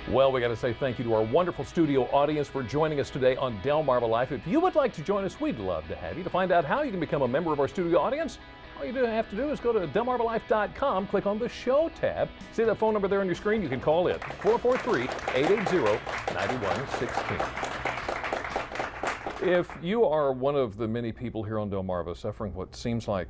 Well, we got to say thank you to our wonderful studio audience for joining us today on Delmarva Life. If you would like to join us, we'd love to have you. To find out how you can become a member of our studio audience, all you have to do is go to delmarvalife.com, click on the show tab. See that phone number there on your screen? You can call it 443-880-9116. If you are one of the many people here on Delmarva suffering what seems like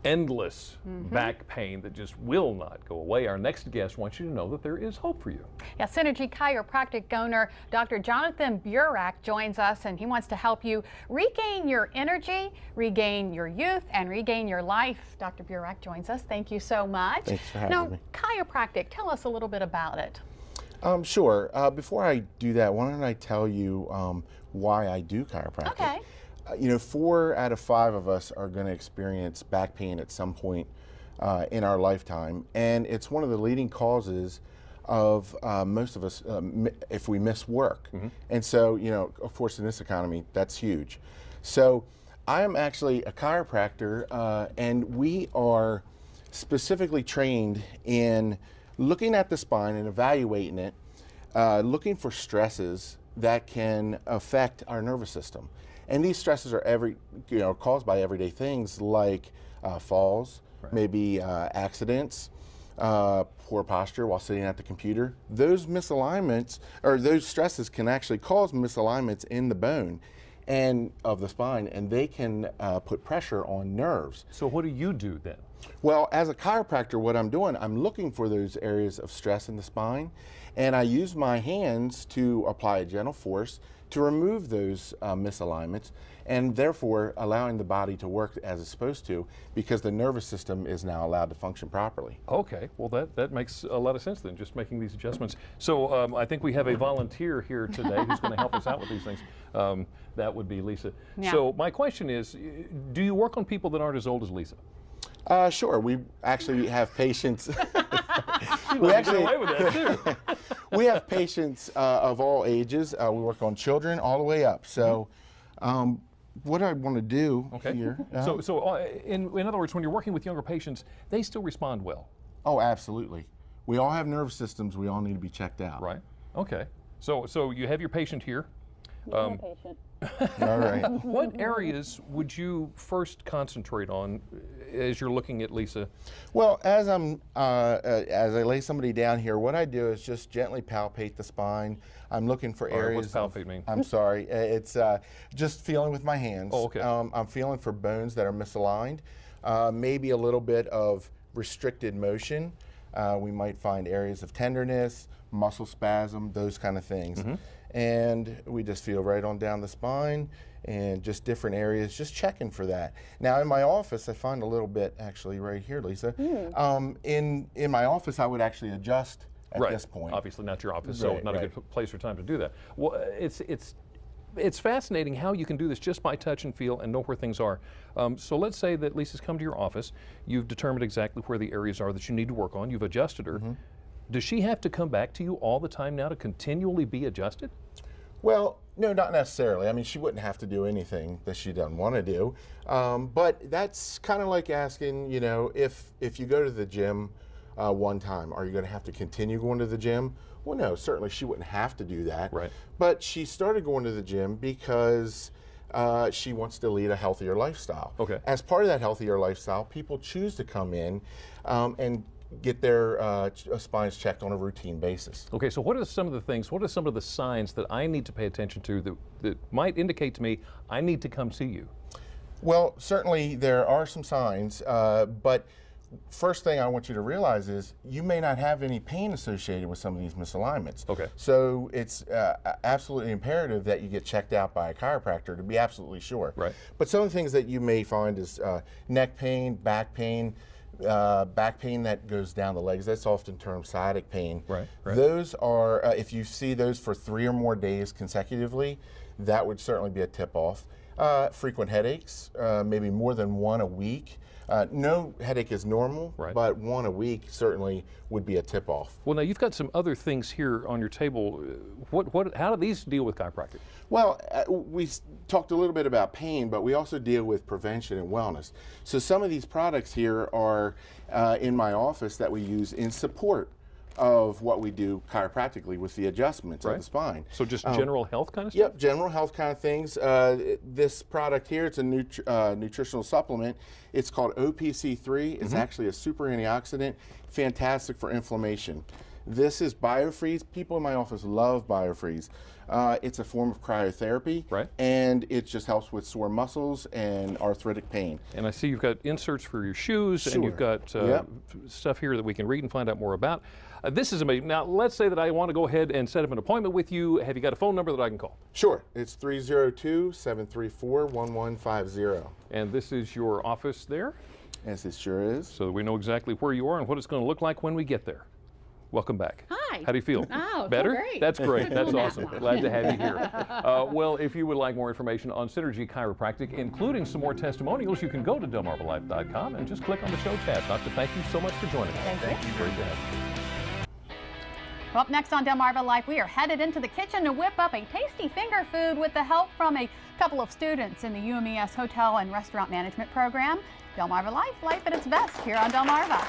endless back pain that just will not go away, our next guest wants you to know that there is hope for you. Yeah, Synergy Chiropractic owner Dr. Jonathan Burak joins us, and he wants to help you regain your energy, regain your youth, and regain your life. Dr. Burak joins us. Thank you so much. Thanks for having me. Chiropractic, tell us a little bit about it. Sure. Before I do that, why don't I tell you why I do chiropractic? Okay. 4 out of 5 of us are going to experience back pain at some point in our lifetime, and it's one of the leading causes of most of us if we miss work. And so, of course, in this economy, that's huge. So I am actually a chiropractor, and we are specifically trained in looking at the spine and evaluating it, looking for stresses that can affect our nervous system. And these stresses are caused by everyday things like falls, maybe accidents, poor posture while sitting at the computer. Those misalignments, or those stresses, can actually cause misalignments in the bone and of the spine, and they can put pressure on nerves. So what do you do then? Well, as a chiropractor, what I'm doing, I'm looking for those areas of stress in the spine, and I use my hands to apply a gentle force to remove those misalignments, and therefore allowing the body to work as it's supposed to, because the nervous system is now allowed to function properly. Okay, well that makes a lot of sense then, just making these adjustments. So I think we have a volunteer here today who's going to help us out with these things. That would be Lisa. Yeah. So my question is, do you work on people that aren't as old as Lisa? Sure, we actually have patients. We actually get away with that too. We have patients of all ages. We work on children all the way up. So what I want to do here. In other words, when you're working with younger patients, they still respond well. Oh, absolutely. We all have nervous systems. We all need to be checked out. Right. Okay. So you have your patient here. All right. What areas would you first concentrate on as you're looking at Lisa? Well, as I lay somebody down here, what I do is just gently palpate the spine. I'm looking for areas. What's palpate mean? I'm sorry. It's just feeling with my hands. Oh, okay. I'm feeling for bones that are misaligned. Maybe a little bit of restricted motion. We might find areas of tenderness, muscle spasm, those kind of things. And we just feel right on down the spine and just different areas, just checking for that. Now in my office, I find a little bit actually right here, Lisa. In my office, I would actually adjust at this point. Obviously not your office, so not a good place or time to do that. Well, it's fascinating how you can do this just by touch and feel and know where things are. So let's say that Lisa's come to your office, you've determined exactly where the areas are that you need to work on, you've adjusted her. Does she have to come back to you all the time now to continually be adjusted? Well, no, not necessarily. I mean, she wouldn't have to do anything that she doesn't want to do. But that's kind of like asking, if you go to the gym one time, are you going to have to continue going to the gym? Well, no, certainly she wouldn't have to do that. Right. But she started going to the gym because she wants to lead a healthier lifestyle. Okay. As part of that healthier lifestyle, people choose to come in and get their spines checked on a routine basis. Okay, so what are some of the signs that I need to pay attention to that might indicate to me I need to come see you? Well, certainly there are some signs, but first thing I want you to realize is you may not have any pain associated with some of these misalignments. Okay. So it's absolutely imperative that you get checked out by a chiropractor to be absolutely sure. Right. But some of the things that you may find is neck pain, back pain that goes down the legs. That's often termed sciatic pain. Right. Those are, if you see those for 3 or more days consecutively, that would certainly be a tip-off. Frequent headaches, maybe more than one a week. No headache is normal, but one a week certainly would be a tip-off. Well, now you've got some other things here on your table. How do these deal with chiropractic? Well, we talked a little bit about pain, but we also deal with prevention and wellness. So some of these products here are in my office that we use in support of what we do chiropractically with the adjustments of the spine. So just general health kind of stuff? Yep, general health kind of things. This product here, it's a nutritional supplement. It's called OPC3. It's actually a super antioxidant, fantastic for inflammation. This is BioFreeze. People in my office love BioFreeze. It's a form of cryotherapy, and it just helps with sore muscles and arthritic pain. And I see you've got inserts for your shoes, and you've got stuff here that we can read and find out more about. This is amazing. Now, let's say that I want to go ahead and set up an appointment with you. Have you got a phone number that I can call? Sure. It's 302-734-1150. And this is your office there? Yes, it sure is. So we know exactly where you are and what it's going to look like when we get there. Welcome back. Hi. How do you feel? Oh, better? Great. That's great. That's awesome. Glad to have you here. Well, if you would like more information on Synergy Chiropractic, including some more testimonials, you can go to delmarvalife.com and just click on the show tab. Doctor, thank you so much for joining us. Thank you. Great to have you. Well, up next on Delmarva Life, we are headed into the kitchen to whip up a tasty finger food with the help from a couple of students in the UMES Hotel and Restaurant Management Program. Delmarva Life, life at its best here on Delmarva.